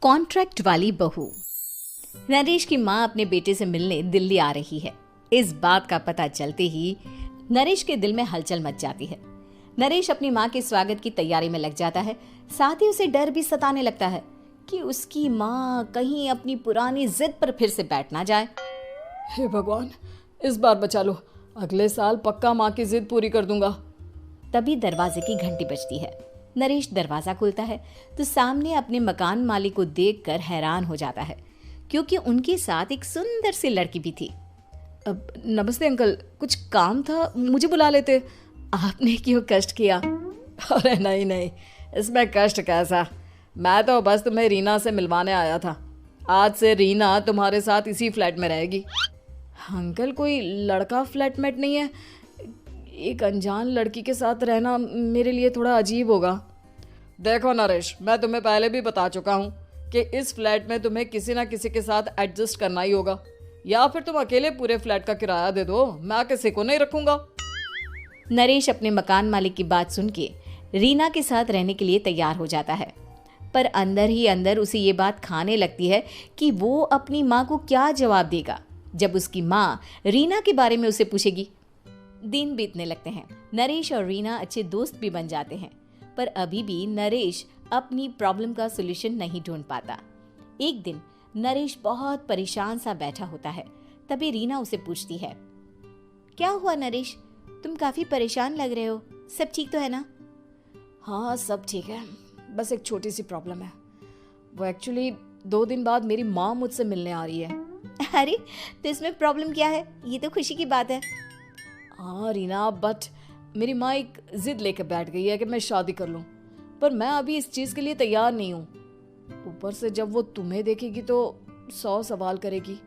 Contract वाली बहू। नरेश की माँ अपने बेटे से मिलने दिल्ली आ रही है। इस बात का पता चलते ही नरेश के दिल में हलचल मच जाती है। नरेश अपनी माँ के स्वागत की तैयारी में लग जाता है। साथ ही उसे डर भी सताने लगता है कि उसकी माँ कहीं अपनी पुरानी जिद पर फिर से बैठ ना जाए। हे भगवान, इस बार बचा लो, अगले साल पक्का माँ की जिद पूरी कर दूंगा। तभी दरवाजे की घंटी बजती है। नरेश दरवाजा खोलता है तो सामने अपने मकान मालिक को देखकर हैरान हो जाता है, क्योंकि उनके साथ एक सुंदर सी लड़की भी थी। अब नमस्ते अंकल, कुछ काम था, मुझे बुला लेते। आपने क्यों कष्ट किया? अरे नहीं नहीं, इसमें कष्ट कैसा, मैं तो बस तुम्हें रीना से मिलवाने आया था। आज से रीना तुम्हारे साथ इसी फ्लैट में रहेगी। अंकल, कोई लड़का फ्लैटमेट नहीं है? एक अनजान लड़की के साथ रहना मेरे लिए थोड़ा अजीब होगा। देखो नरेश, मैं तुम्हें पहले भी बता चुका हूँ कि इस फ्लैट में तुम्हें किसी ना किसी के साथ एडजस्ट करना ही होगा, या फिर तुम अकेले पूरे फ्लैट का किराया दे दो, मैं किसी को नहीं रखूंगा। नरेश अपने मकान मालिक की बात सुन के रीना के साथ रहने के लिए तैयार हो जाता है, पर अंदर ही अंदर उसे ये बात खाने लगती है कि वो अपनी माँ को क्या जवाब देगा जब उसकी माँ रीना के बारे में उसे पूछेगी। दिन बीतने लगते हैं। नरेश और रीना अच्छे दोस्त भी बन जाते हैं, पर अभी भी नरेश अपनी प्रॉब्लम का सलूशन नहीं ढूंढ पाता। एक दिन नरेश बहुत परेशान सा बैठा होता है। तभी रीना उसे पूछती है, क्या हुआ नरेश, तुम काफी परेशान लग रहे हो, सब ठीक तो है ना? हाँ सब ठीक है, बस एक छोटी सी प्रॉब्लम है। वो एक्चुअली 2 दिन बाद मेरी माँ मुझसे मिलने आ रही है। अरे तो इसमें प्रॉब्लम क्या है, ये तो खुशी की बात है। हाँ रीना, बट मेरी माँ एक जिद लेकर बैठ गई है कि मैं शादी कर लूँ, पर मैं अभी इस चीज़ के लिए तैयार नहीं हूँ। ऊपर से जब वो तुम्हें देखेगी तो 100 सवाल करेगी,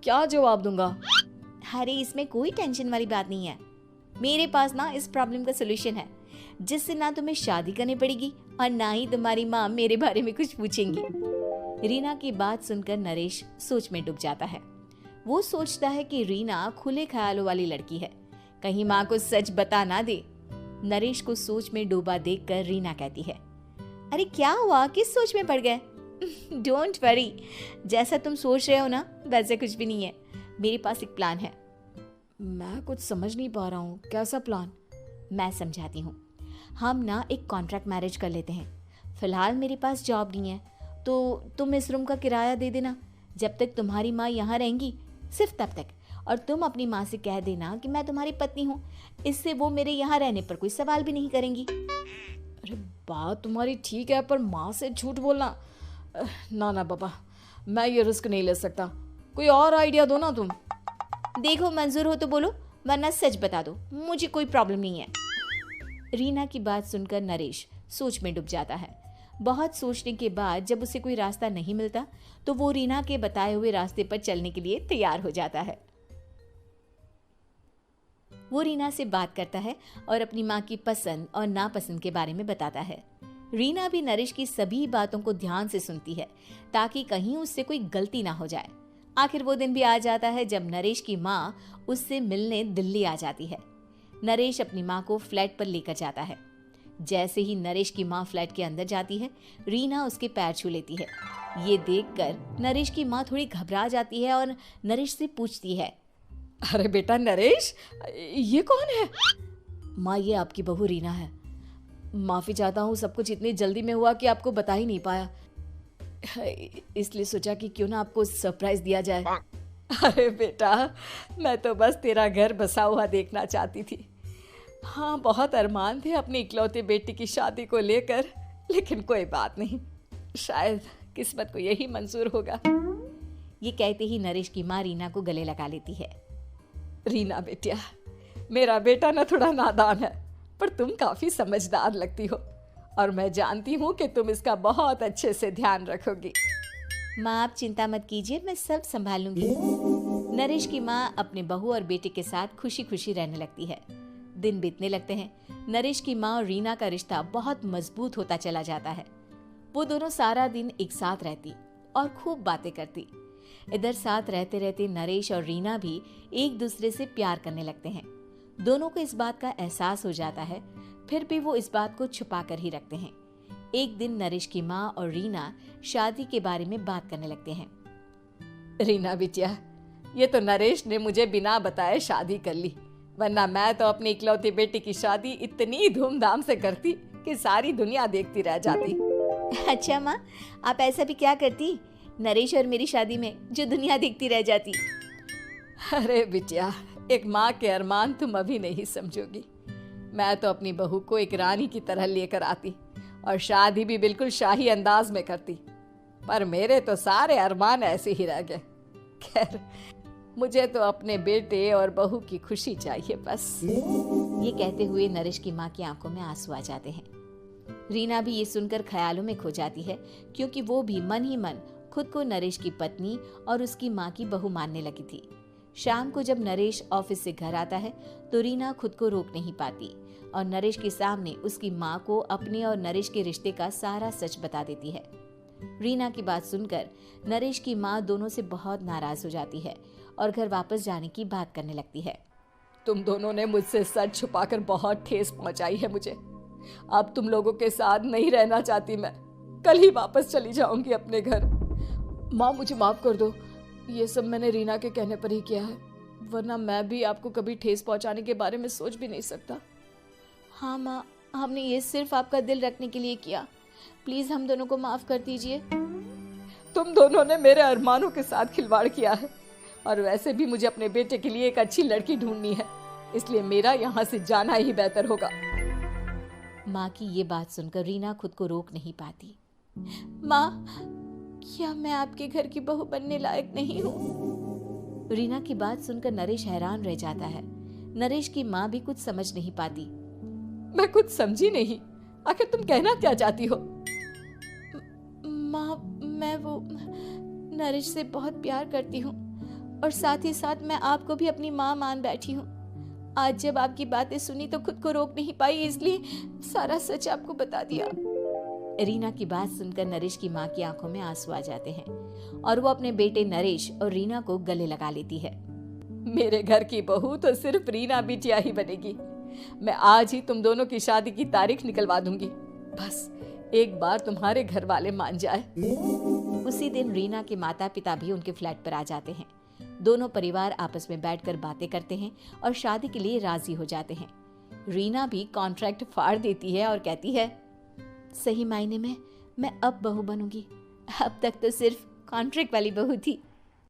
क्या जवाब दूंगा? अरे इसमें कोई टेंशन वाली बात नहीं है, मेरे पास ना इस प्रॉब्लम का सोल्यूशन है, जिससे ना तुम्हें शादी करनी पड़ेगी और ना ही तुम्हारी माँ मेरे बारे में कुछ पूछेंगी। रीना की बात सुनकर नरेश सोच में डूब जाता है। वो सोचता है कि रीना खुले ख्यालों वाली लड़की है, कहीं माँ को सच बता ना दे। नरेश को सोच में डूबा देखकर रीना कहती है, अरे क्या हुआ, किस सोच में पड़ गए? डोंट वरी, जैसा तुम सोच रहे हो ना वैसे कुछ भी नहीं है, मेरे पास एक प्लान है। मैं कुछ समझ नहीं पा रहा हूँ, कैसा प्लान? मैं समझाती हूँ। हम ना एक कॉन्ट्रैक्ट मैरिज कर लेते हैं। फिलहाल मेरे पास जॉब नहीं है, तो तुम इस रूम का किराया दे देना जब तक तुम्हारी माँ यहाँ रहेंगी, सिर्फ तब तक। और तुम अपनी माँ से कह देना कि मैं तुम्हारी पत्नी हूँ, इससे वो मेरे यहाँ रहने पर कोई सवाल भी नहीं करेंगी। अरे बात तुम्हारी ठीक है, पर माँ से झूठ बोलना, ना ना बाबा, मैं ये रिस्क नहीं ले सकता। कोई और आइडिया दो ना तुम। देखो मंजूर हो तो बोलो, वरना सच बता दो, मुझे कोई प्रॉब्लम नहीं है। रीना की बात सुनकर नरेश सोच में डूब जाता है। बहुत सोचने के बाद जब उसे कोई रास्ता नहीं मिलता तो वो रीना के बताए हुए रास्ते पर चलने के लिए तैयार हो जाता है। वो रीना से बात करता है और अपनी माँ की पसंद और नापसंद के बारे में बताता है। रीना भी नरेश की सभी बातों को ध्यान से सुनती है, ताकि कहीं उससे कोई गलती ना हो जाए। आखिर वो दिन भी आ जाता है जब नरेश की माँ उससे मिलने दिल्ली आ जाती है। नरेश अपनी माँ को फ्लैट पर लेकर जाता है। जैसे ही नरेश की माँ फ्लैट के अंदर जाती है, रीना उसके पैर छू लेती है। ये देखकर नरेश की माँ थोड़ी घबरा जाती है और नरेश से पूछती है, अरे बेटा नरेश, ये कौन है? माँ, ये आपकी बहू रीना है। माफ़ी चाहता हूँ, सब कुछ इतनी जल्दी में हुआ कि आपको बता ही नहीं पाया, इसलिए सोचा कि क्यों ना आपको सरप्राइज दिया जाए। अरे बेटा, मैं तो बस तेरा घर बसा हुआ देखना चाहती थी। हाँ, बहुत अरमान थे अपनी इकलौते बेटी की शादी को लेकर, लेकिन कोई बात नहीं, शायद किस्मत को यही मंजूर होगा। ये कहते ही नरेश की माँ रीना को गले लगा लेती है। रीना बेटिया, मेरा बेटा ना थोड़ा नादान है, पर तुम काफी समझदार लगती हो, और मैं जानती हूँ कि तुम इसका बहुत अच्छे से ध्यान रखोगी। माँ आप चिंता मत कीजिए, मैं सब संभाल लूंगी। नरेश की माँ अपने बहू और बेटे के साथ खुशी खुशी रहने लगती है। दिन बीतने लगते हैं। नरेश की माँ और रीना का रिश्ता बहुत मजबूत होता चला जाता है। वो दोनों सारा दिन एक साथ रहती और खूब बातें करती। इधर साथ रहते रहते नरेश और रीना भी एक दूसरे से प्यार करने लगते हैं। दोनों को इस बात का एहसास हो जाता है, फिर भी वो इस बात को छुपा कर ही रखते हैं। एक दिन नरेश की माँ और रीना शादी के बारे में बात करने लगते हैं। रीना बिटिया, ये तो नरेश ने मुझे बिना बताए शादी कर ली, वरना मैं तो अपनी इकलौती बेटी की शादी इतनी धूमधाम से करती कि सारी दुनिया देखती रह जाती। अच्छा माँ, आप ऐसा भी क्या करती नरेश और मेरी शादी में जो दुनिया देखती रह जाती? अरे बिटिया, एक माँ के अरमान तुम अभी नहीं समझोगी। मैं तो अपनी बहू को एक रानी की तरह लेकर आती और शादी भी बिल्कुल शाही अंदाज में करती, पर मेरे तो सारे अरमान ऐसे ही रह गए। खैर, मुझे तो अपने बेटे और बहू की खुशी चाहिए बस। ये कहते हुए नरेश की माँ की आंखों में आंसू आ जाते हैं। रीना भी ये सुनकर ख्यालों में खो जाती है, क्योंकि वो भी मन ही मन खुद को नरेश की पत्नी और उसकी माँ की बहू मानने लगी थी। शाम को जब नरेश ऑफिस से घर आता है तो रीना खुद को रोक नहीं पाती और नरेश के सामने उसकी माँ को अपने और नरेश के रिश्ते का सारा सच बता देती है। रीना की बात सुनकर नरेश की माँ दोनों से बहुत नाराज हो जाती है और घर वापस जाने की बात करने लगती है। तुम दोनों ने मुझसे सच छुपाकर बहुत ठेस पहुंचाई है मुझे। अब तुम लोगों के साथ नहीं रहना चाहती मैं, कल ही वापस चली जाऊंगी अपने घर। माँ, मुझे माफ कर दो, ये सब मैंने रीना के कहने पर ही किया है, वरना मैं भी आपको कभी ठेस पहुंचाने के बारे में सोच भी नहीं सकता। हाँ माँ, हमने ये सिर्फ आपका दिल रखने के लिए किया, प्लीज हम दोनों को माफ कर दीजिए। तुम दोनों ने मेरे अरमानों के साथ खिलवाड़ किया है, और वैसे भी मुझे अपने बेटे के लिए एक अच्छी लड़की ढूंढनी है, इसलिए मेरा यहाँ से जाना ही बेहतर होगा। माँ की ये बात सुनकर रीना खुद को रोक नहीं पाती। माँ, क्या मैं आपके घर की बहू बनने लायक नहीं हूँ? रीना की बात सुनकर नरेश हैरान रह जाता है। नरेश की माँ भी कुछ समझ नहीं पाती। मैं कुछ समझी नहीं, आखिर तुम कहना क्या चाहती हो? माँ, मैं वो नरेश से बहुत प्यार करती हूँ और साथ ही साथ मैं आपको भी अपनी माँ मान बैठी हूँ। आज जब आपकी बातें सुनी तो खुद को रोक नहीं पाई, इसलिए सारा सच आपको बता दिया। रीना की बात सुनकर नरेश की माँ की आंखों में आंसू आ जाते हैं और वो अपने बेटे नरेश और रीना को गले लगा लेती है। मेरे घर की बहू तो सिर्फ रीना बिटिया ही बनेगी। मैं आज ही तुम दोनों की शादी की तारीख निकलवा दूंगी, बस एक बार तुम्हारे घर वाले मान जाए। उसी दिन रीना के माता पिता भी उनके फ्लैट पर आ जाते हैं। दोनों परिवार आपस में बैठकर बातें करते हैं और शादी के लिए राजी हो जाते हैं। रीना भी कॉन्ट्रैक्ट फाड़ देती है और कहती है, सही मायने में मैं अब बहू बनूंगी, अब तक तो सिर्फ कॉन्ट्रैक्ट वाली बहू थी।